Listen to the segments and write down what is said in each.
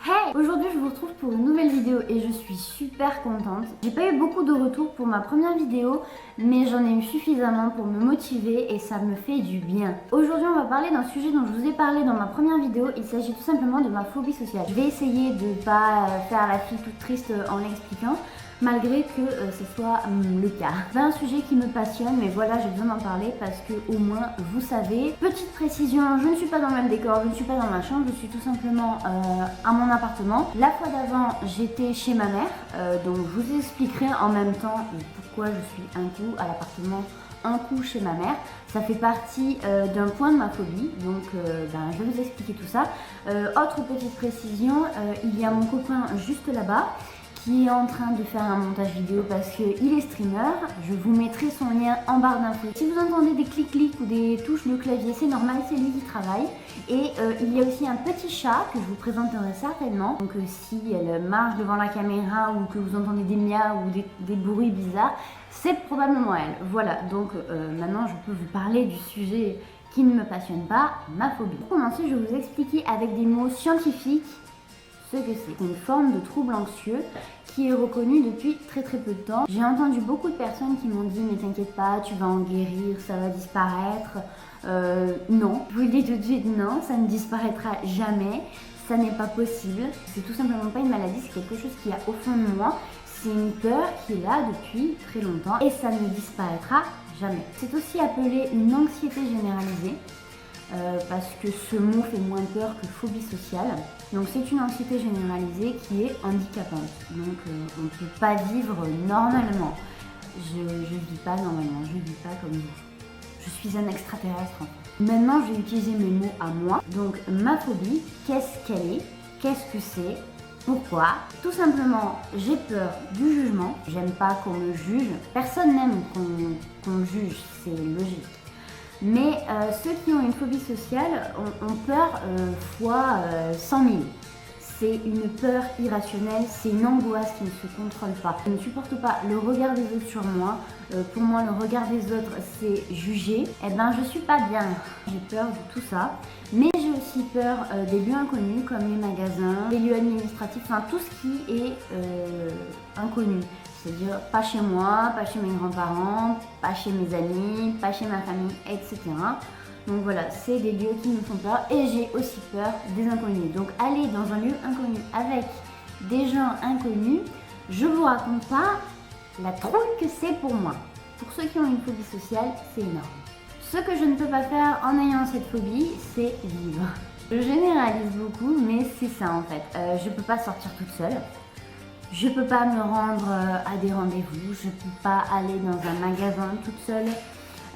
Hey! Aujourd'hui je vous retrouve pour une nouvelle vidéo et je suis super contente. J'ai pas eu beaucoup de retours pour ma première vidéo, mais j'en ai eu suffisamment pour me motiver et ça me fait du bien. Aujourd'hui on va parler d'un sujet dont je vous ai parlé dans ma première vidéo. Il s'agit tout simplement de ma phobie sociale. Je vais essayer de pas faire la fille toute triste en l'expliquant, malgré que ce soit le cas. C'est un sujet qui me passionne, mais voilà, j'ai besoin d'en parler parce que au moins vous savez. Petite précision, je ne suis pas dans le même décor, je ne suis pas dans ma chambre, je suis tout simplement à mon appartement. La fois d'avant, j'étais chez ma mère, donc je vous expliquerai en même temps pourquoi je suis un coup à l'appartement, un coup chez ma mère. Ça fait partie d'un point de ma phobie, donc je vais vous expliquer tout ça. Autre petite précision, il y a mon copain juste là-bas qui est en train de faire un montage vidéo parce qu'il est streamer. Je vous mettrai son lien en barre d'infos. Si vous entendez des clics-clics ou des touches de clavier, c'est normal, c'est lui qui travaille. Et il y a aussi un petit chat que je vous présenterai certainement. Donc si elle marche devant la caméra ou que vous entendez des miauts ou des bruits bizarres, c'est probablement elle. Voilà, donc maintenant je peux vous parler du sujet qui ne me passionne pas, ma phobie. Pour commencer, je vais vous expliquer avec des mots scientifiques ce que c'est. Une forme de trouble anxieux qui est reconnue depuis très peu de temps. J'ai entendu beaucoup de personnes qui m'ont dit mais t'inquiète pas, tu vas en guérir, ça va disparaître. Non, je vous le dis tout de suite, non, ça ne disparaîtra jamais, ça n'est pas possible. C'est tout simplement pas une maladie, c'est quelque chose qui a au fond de moi. C'est une peur qui est là depuis très longtemps et ça ne disparaîtra jamais. C'est aussi appelé une anxiété généralisée. Parce que ce mot fait moins peur que phobie sociale. Donc c'est une anxiété généralisée qui est handicapante. Donc on ne peut pas vivre normalement. Je vis pas normalement, je vis pas comme vous. Je suis un extraterrestre en fait. Maintenant je vais utiliser mes mots à moi. Donc ma phobie, qu'est-ce qu'elle est? Qu'est-ce que c'est? Pourquoi? Tout simplement, j'ai peur du jugement. J'aime pas qu'on me juge. Personne n'aime qu'on me juge, c'est logique. Mais ceux qui ont une phobie sociale ont peur fois 100 000. C'est une peur irrationnelle, c'est une angoisse qui ne se contrôle pas. Je ne supporte pas le regard des autres sur moi. Pour moi, le regard des autres, c'est juger. Eh ben, je suis pas bien. J'ai peur de tout ça. Mais j'ai aussi peur des lieux inconnus comme les magasins, les lieux administratifs, enfin tout ce qui est inconnu. C'est-à-dire pas chez moi, pas chez mes grands-parents, pas chez mes amis, pas chez ma famille, etc. Donc voilà, c'est des lieux qui me font peur et j'ai aussi peur des inconnus. Donc aller dans un lieu inconnu avec des gens inconnus, je vous raconte pas la trouille que c'est pour moi. Pour ceux qui ont une phobie sociale, c'est énorme. Ce que je ne peux pas faire en ayant cette phobie, c'est vivre. Je généralise beaucoup, mais c'est ça en fait. Je peux pas sortir toute seule. Je peux pas me rendre à des rendez-vous, je peux pas aller dans un magasin toute seule,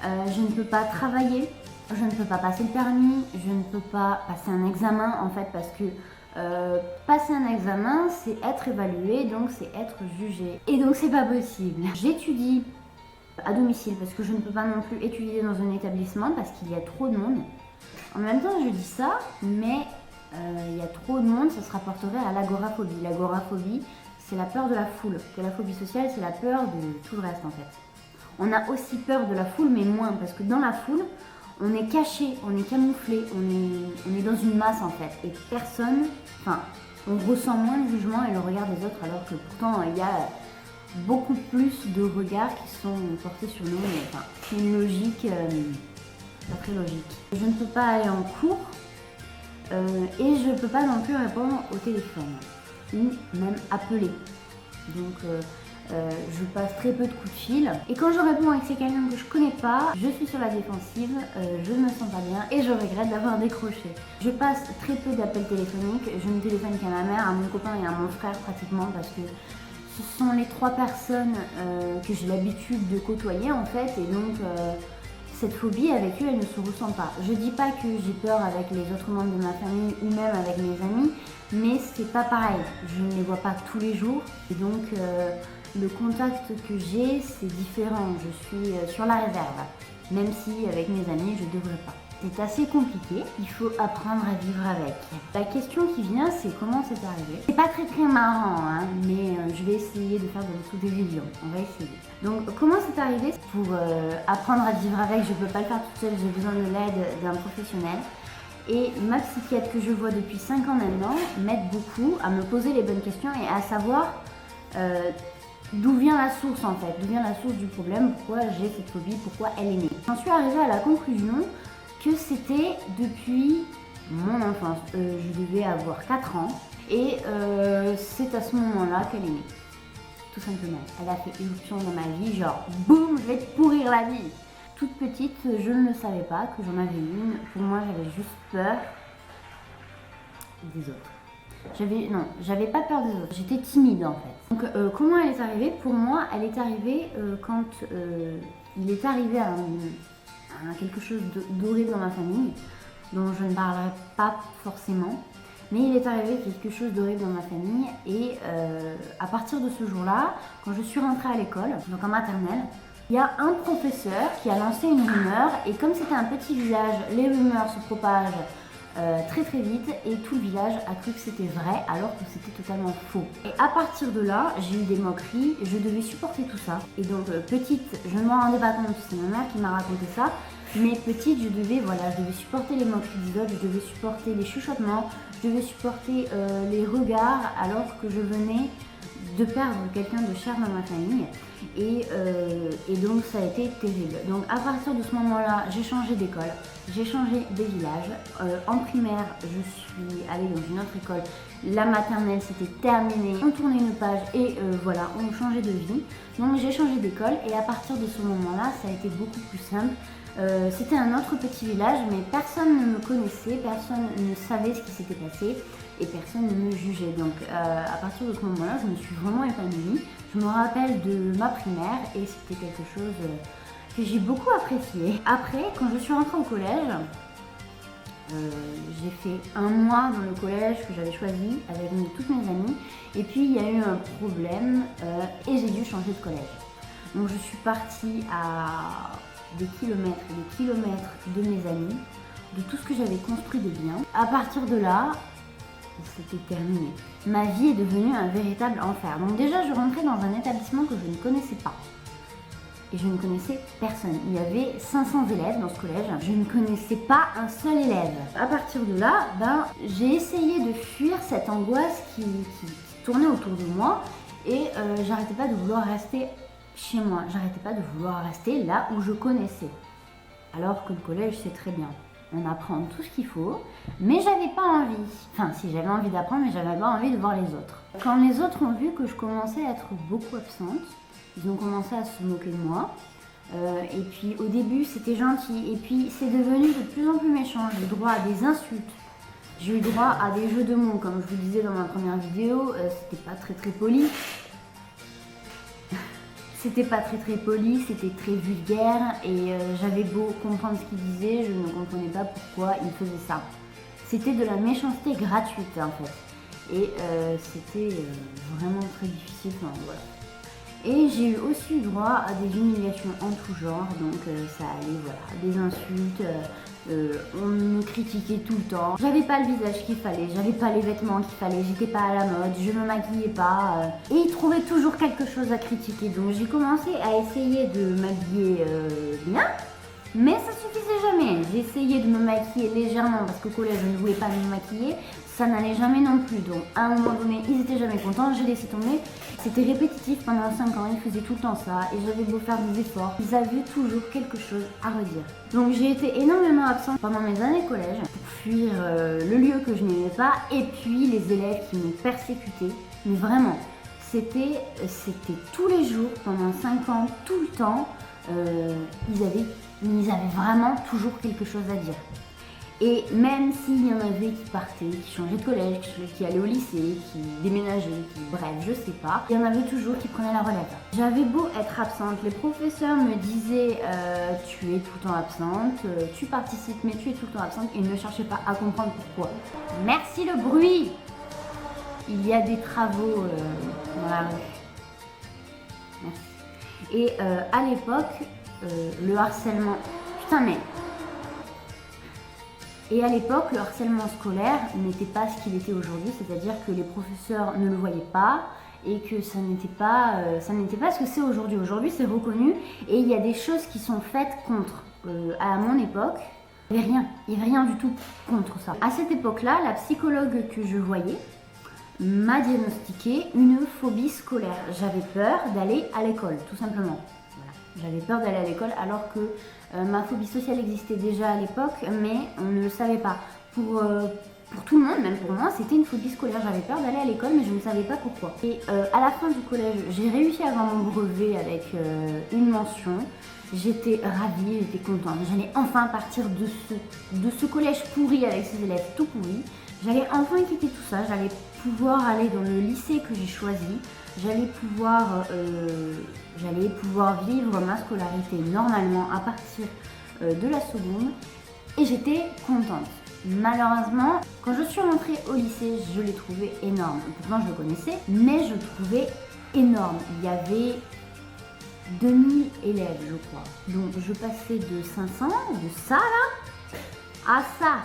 je ne peux pas travailler, je ne peux pas passer le permis, je ne peux pas passer un examen en fait parce que passer un examen c'est être évalué, donc c'est être jugé et donc c'est pas possible. J'étudie à domicile parce que je ne peux pas non plus étudier dans un établissement parce qu'il y a trop de monde. En même temps je dis ça, mais il y a trop de monde, ça se rapporterait à l'agoraphobie. L'agoraphobie, c'est la peur de la foule. Que la phobie sociale, c'est la peur de tout le reste en fait. On a aussi peur de la foule, mais moins, parce que dans la foule, on est caché, on est camouflé, on est dans une masse en fait. Et personne, enfin, on ressent moins le jugement et le regard des autres, alors que pourtant, il y a beaucoup plus de regards qui sont portés sur nous. Enfin, c'est une logique pas très logique. Je ne peux pas aller en cours et je ne peux pas non plus répondre au téléphone ou même appeler. Donc je passe très peu de coups de fil et quand je réponds avec quelqu'un que je connais pas, je suis sur la défensive, je ne me sens pas bien et je regrette d'avoir décroché. Je passe très peu d'appels téléphoniques, je ne téléphone qu'à ma mère, à mon copain et à mon frère pratiquement parce que ce sont les trois personnes que j'ai l'habitude de côtoyer en fait et donc cette phobie avec eux elle ne se ressent pas. Je dis pas que j'ai peur avec les autres membres de ma famille ou même avec mes amis, mais c'est pas pareil, je ne les vois pas tous les jours et donc le contact que j'ai c'est différent, je suis sur la réserve, même si avec mes amis je devrais pas. C'est assez compliqué, il faut apprendre à vivre avec. La question qui vient c'est comment c'est arrivé. C'est pas très marrant hein, mais je vais essayer de faire de l'autodérision, on va essayer. Donc comment c'est arrivé? Pour apprendre à vivre avec, je peux pas le faire toute seule, j'ai besoin de l'aide d'un professionnel. Et ma psychiatre que je vois depuis 5 ans maintenant m'aide beaucoup à me poser les bonnes questions et à savoir d'où vient la source en fait, d'où vient la source du problème, pourquoi j'ai cette phobie, pourquoi elle est née. J'en suis arrivée à la conclusion que c'était depuis mon enfance. Je devais avoir 4 ans et c'est à ce moment-là qu'elle est née. Tout simplement. Elle a fait irruption dans ma vie, genre boum, je vais te pourrir la vie. Toute petite, je ne le savais pas que j'en avais une. Pour moi, j'avais juste peur des autres. J'avais pas peur des autres. J'étais timide en fait. Donc, comment elle est arrivée? Pour moi, elle est arrivée quand il est arrivé à quelque chose d'horrible dans ma famille, dont je ne parlerai pas forcément. Mais il est arrivé quelque chose d'horrible dans ma famille et à partir de ce jour-là, quand je suis rentrée à l'école, donc en maternelle, il y a un professeur qui a lancé une rumeur et comme c'était un petit village, les rumeurs se propagent très très vite et tout le village a cru que c'était vrai alors que c'était totalement faux. Et à partir de là, j'ai eu des moqueries, je devais supporter tout ça. Et donc petite, je ne m'en rendais pas compte, c'est ma mère qui m'a raconté ça. Mais petite, je devais supporter les moqueries des autres, je devais supporter les chuchotements, je devais supporter les regards alors que je venais de perdre quelqu'un de cher dans ma famille. Et donc ça a été terrible. Donc à partir de ce moment-là, j'ai changé d'école, j'ai changé de village. En primaire, je suis allée dans une autre école. La maternelle, c'était terminé. On tournait une page et voilà, on changeait de vie. Donc j'ai changé d'école et à partir de ce moment-là, ça a été beaucoup plus simple. C'était un autre petit village, mais personne ne me connaissait, personne ne savait ce qui s'était passé et personne ne me jugeait. Donc à partir de ce moment-là, je me suis vraiment épanouie. Je me rappelle de ma primaire et c'était quelque chose que j'ai beaucoup apprécié. Après, quand je suis rentrée au collège, j'ai fait 1 mois dans le collège que j'avais choisi avec toutes mes amies. Et puis il y a eu un problème et j'ai dû changer de collège. Donc je suis partie à des kilomètres et des kilomètres de mes amis, de tout ce que j'avais construit de bien. À partir de là, c'était terminé. Ma vie est devenue un véritable enfer. Donc déjà, je rentrais dans un établissement que je ne connaissais pas. Et je ne connaissais personne. Il y avait 500 élèves dans ce collège. Je ne connaissais pas un seul élève. À partir de là, j'ai essayé de fuir cette angoisse qui tournait autour de moi. Et j'arrêtais pas de vouloir rester chez moi. J'arrêtais pas de vouloir rester là où je connaissais. Alors que le collège, c'est très bien. On apprend tout ce qu'il faut, mais j'avais pas envie. Enfin, si j'avais envie d'apprendre, mais j'avais pas envie de voir les autres. Quand les autres ont vu que je commençais à être beaucoup absente, ils ont commencé à se moquer de moi. Et puis au début, c'était gentil. Et puis c'est devenu de plus en plus méchant. J'ai eu droit à des insultes. J'ai eu droit à des jeux de mots. Comme je vous disais dans ma première vidéo, c'était pas très très poli. C'était pas très très poli, c'était très vulgaire et j'avais beau comprendre ce qu'il disait, je ne comprenais pas pourquoi il faisait ça. C'était de la méchanceté gratuite en fait. Et c'était vraiment très difficile, enfin, voilà. Et j'ai eu aussi eu droit à des humiliations en tout genre, donc ça allait, voilà, des insultes, on me critiquait tout le temps. J'avais pas le visage qu'il fallait, j'avais pas les vêtements qu'il fallait, j'étais pas à la mode, je me maquillais pas. Et ils trouvaient toujours quelque chose à critiquer, donc j'ai commencé à essayer de m'habiller bien. Mais ça suffisait jamais. J'ai essayé de me maquiller légèrement parce qu'au collège je ne voulais pas me maquiller. Ça n'allait jamais non plus. Donc à un moment donné, ils étaient jamais contents. J'ai laissé tomber. C'était répétitif pendant 5 ans. Ils faisaient tout le temps ça. Et j'avais beau faire des efforts. Ils avaient toujours quelque chose à redire. Donc j'ai été énormément absente pendant mes années collège pour fuir le lieu que je n'aimais pas. Et puis les élèves qui me persécutaient. Mais vraiment, c'était tous les jours pendant 5 ans, tout le temps. Ils avaient vraiment toujours quelque chose à dire. Et même s'il y en avait qui partaient, qui changeaient de collège, qui allaient au lycée, qui déménageaient, bref, je sais pas, il y en avait toujours qui prenaient la relève. J'avais beau être absente, les professeurs me disaient tu es tout le temps absente, tu participes mais tu es tout le temps absente et ils ne cherchaient pas à comprendre pourquoi. Merci le bruit. Il y a des travaux dans la rue. Merci. Et à l'époque, le harcèlement... Putain mais... Et à l'époque, le harcèlement scolaire n'était pas ce qu'il était aujourd'hui, c'est-à-dire que les professeurs ne le voyaient pas et que ça n'était pas ce que c'est aujourd'hui. Aujourd'hui, c'est reconnu et il y a des choses qui sont faites contre. À mon époque, Il n'y avait rien du tout contre ça. À cette époque-là, la psychologue que je voyais m'a diagnostiqué une phobie scolaire. J'avais peur d'aller à l'école, tout simplement. Voilà. J'avais peur d'aller à l'école alors que ma phobie sociale existait déjà à l'époque, mais on ne le savait pas. Pour tout le monde, même pour moi, c'était une phobie scolaire. J'avais peur d'aller à l'école, mais je ne savais pas pourquoi. Et à la fin du collège, j'ai réussi à avoir mon brevet avec une mention. J'étais ravie, j'étais contente. J'allais enfin partir de ce collège pourri avec ses élèves tout pourris. J'allais enfin quitter tout ça. J'allais pouvoir aller dans le lycée que j'ai choisi. J'allais pouvoir vivre ma scolarité normalement à partir de la seconde. Et j'étais contente. Malheureusement, quand je suis rentrée au lycée, je l'ai trouvé énorme. Pourtant, je le connaissais, mais je le trouvais énorme. Il y avait 2000 élèves, je crois. Donc, je passais de 500, de ça là, à ça.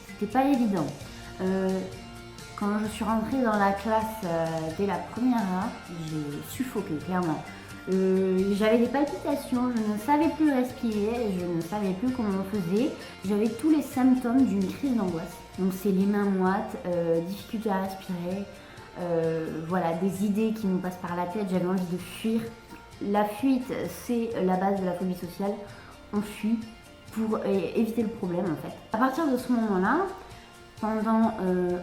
C'était pas évident. Quand je suis rentrée dans la classe dès la première heure, j'ai suffoqué, clairement. J'avais des palpitations, je ne savais plus respirer, je ne savais plus comment on faisait. J'avais tous les symptômes d'une crise d'angoisse. Donc c'est les mains moites, difficulté à respirer, voilà, des idées qui nous passent par la tête, j'avais envie de fuir. La fuite, c'est la base de la phobie sociale. On fuit pour éviter le problème en fait. À partir de ce moment-là, pendant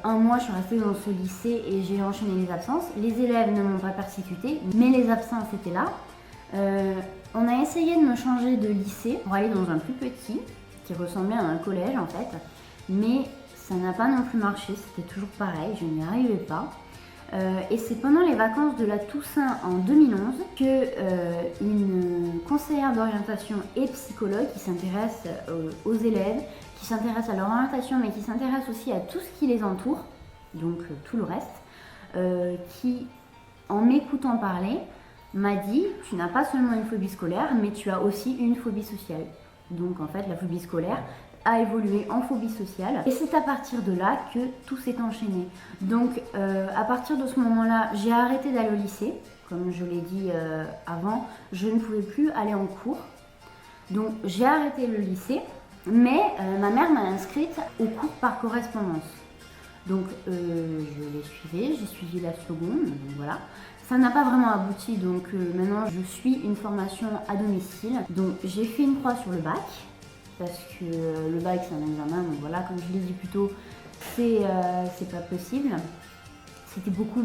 un mois, je suis restée dans ce lycée et j'ai enchaîné les absences. Les élèves ne m'ont pas persécutée, mais les absences étaient là. On a essayé de me changer de lycée pour aller dans un plus petit, qui ressemblait à un collège en fait. Mais ça n'a pas non plus marché, c'était toujours pareil, je n'y arrivais pas. Et c'est pendant les vacances de la Toussaint en 2011 que une conseillère d'orientation et psychologue qui s'intéresse aux élèves, qui s'intéresse à leur orientation mais qui s'intéresse aussi à tout ce qui les entoure, donc tout le reste, qui en m'écoutant parler m'a dit tu n'as pas seulement une phobie scolaire mais tu as aussi une phobie sociale. Donc en fait la phobie scolaire a évolué en phobie sociale et c'est à partir de là que tout s'est enchaîné. Donc à partir de ce moment-là, j'ai arrêté d'aller au lycée. Comme je l'ai dit avant, je ne pouvais plus aller en cours. Donc j'ai arrêté le lycée, mais ma mère m'a inscrite au cours par correspondance. Donc je les suivais, j'ai suivi la seconde, donc voilà. Ça n'a pas vraiment abouti, donc maintenant je suis une formation à domicile. Donc j'ai fait une croix sur le bac. Parce que le bac c'est un examen, donc voilà, comme je l'ai dit plus tôt, c'est pas possible. C'était beaucoup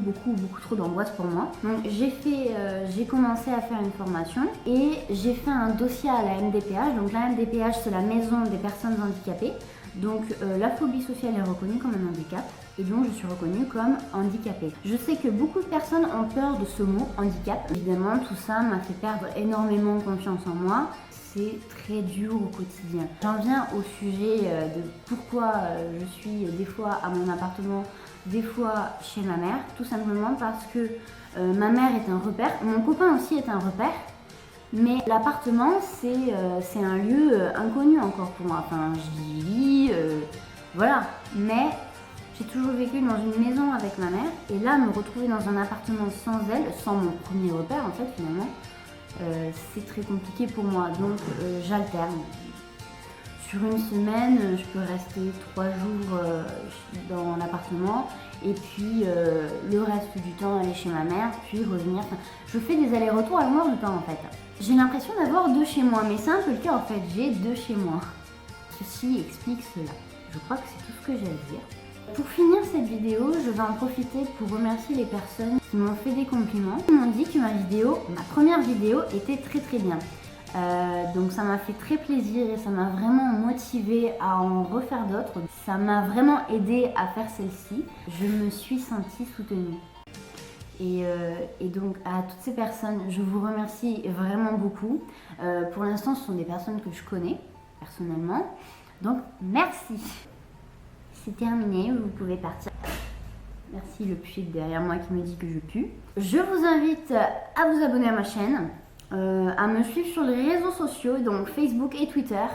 trop d'angoisse pour moi. Donc j'ai commencé à faire une formation et j'ai fait un dossier à la MDPH. Donc la MDPH c'est la maison des personnes handicapées. Donc la phobie sociale est reconnue comme un handicap et donc je suis reconnue comme handicapée. Je sais que beaucoup de personnes ont peur de ce mot handicap. Évidemment tout ça m'a fait perdre énormément confiance en moi. C'est très dur au quotidien. J'en viens au sujet de pourquoi je suis des fois à mon appartement, des fois chez ma mère, tout simplement parce que ma mère est un repère, mon copain aussi est un repère, mais l'appartement c'est un lieu inconnu encore pour moi. Enfin, j'y vis, voilà, mais j'ai toujours vécu dans une maison avec ma mère et là me retrouver dans un appartement sans elle, sans mon premier repère en fait finalement, c'est très compliqué pour moi, donc j'alterne. Sur une semaine, je peux rester 3 jours dans l'appartement et puis le reste du temps aller chez ma mère, puis revenir. Enfin, je fais des allers-retours à longueur de temps en fait. J'ai l'impression d'avoir 2 chez moi, mais c'est un peu le cas en fait, j'ai 2 chez moi. Ceci explique cela. Je crois que c'est tout ce que j'ai à dire. Pour finir cette vidéo, je vais en profiter pour remercier les personnes qui m'ont fait des compliments. Ils m'ont dit que ma première vidéo était très bien. Donc ça m'a fait très plaisir et ça m'a vraiment motivée à en refaire d'autres. Ça m'a vraiment aidé à faire celle-ci. Je me suis sentie soutenue. Et donc à toutes ces personnes, je vous remercie vraiment beaucoup. Pour l'instant, ce sont des personnes que je connais personnellement. Donc merci. C'est terminé, vous pouvez partir. Merci le puits derrière moi qui me dit que je pue. Je vous invite à vous abonner à ma chaîne, à me suivre sur les réseaux sociaux, donc Facebook et Twitter.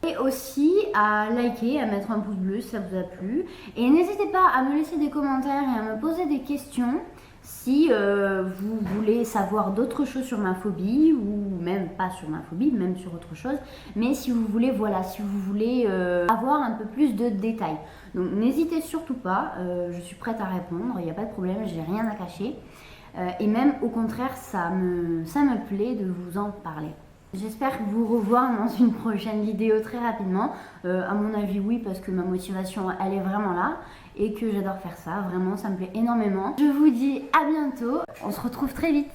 Et aussi à liker, à mettre un pouce bleu si ça vous a plu. Et n'hésitez pas à me laisser des commentaires et à me poser des questions Si vous voulez savoir d'autres choses sur ma phobie, ou même pas sur ma phobie, même sur autre chose, mais si vous voulez, voilà, si vous voulez avoir un peu plus de détails. Donc n'hésitez surtout pas, je suis prête à répondre, il n'y a pas de problème, j'ai rien à cacher. Et même au contraire, ça me plaît de vous en parler. J'espère vous revoir dans une prochaine vidéo très rapidement. À mon avis, oui, parce que ma motivation, elle est vraiment là et que j'adore faire ça. Vraiment, ça me plaît énormément. Je vous dis à bientôt. On se retrouve très vite.